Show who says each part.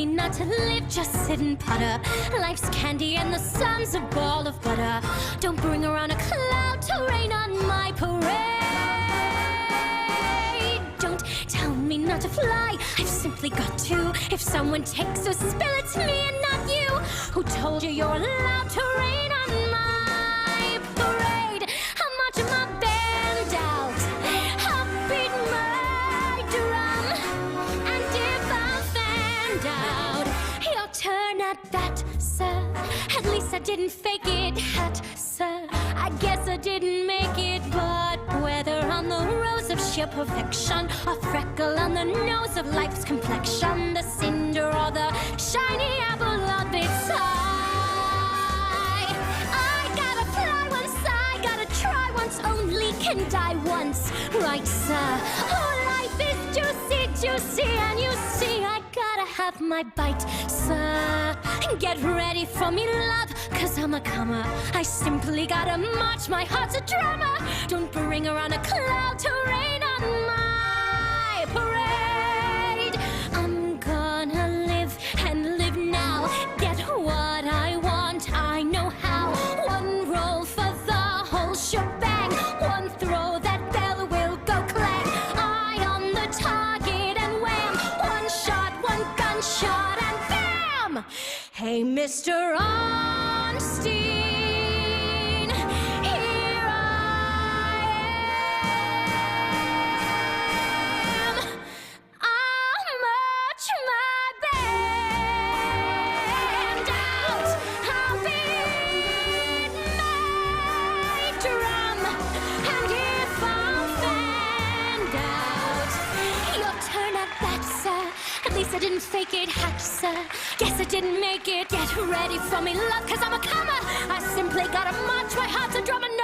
Speaker 1: me not to live, just sit and putter. Life's candy and the sun's a ball of butter. Don't bring around a cloud to rain on my parade. Don't tell me not to fly, I've simply got to. If someone takes a spill, it's me and not you. Who told you you're allowed to rain on my parade? I'm marching my band out, I'll beat my drum. And if I'm fanned out, your turn at that, sir. At least I didn't fake it, hat, sir. I guess I didn't make it, but whether on the rose of sheer perfection, a freckle on the nose of life's complexion, the cinder or the shiny apple of its eye, I gotta fly once, I gotta try once, only can die once, right, sir? Oh, life is juicy, juicy, and you see I gotta have my bite, sir. Get ready for me, love, 'cause I'm a comer. I simply gotta march, my heart's a drummer. Don't bring around a cloud to rain on my parade. I'm gonna live and live now. Get what I want, I know how. One roll for the whole shebang. One throw, that bell will go clang. Eye on the target and wham. One shot, one gunshot and bam! Hey, Mr. Ornstein, here I am. I'll march my band out. I'll beat my drum. And if I'm fanned out, your turn at bat, sir. At least I didn't fake it, hat, sir. Guess I didn't make it. Get ready for me, love, 'cause I'm a comer. I simply gotta march, my heart's a drum and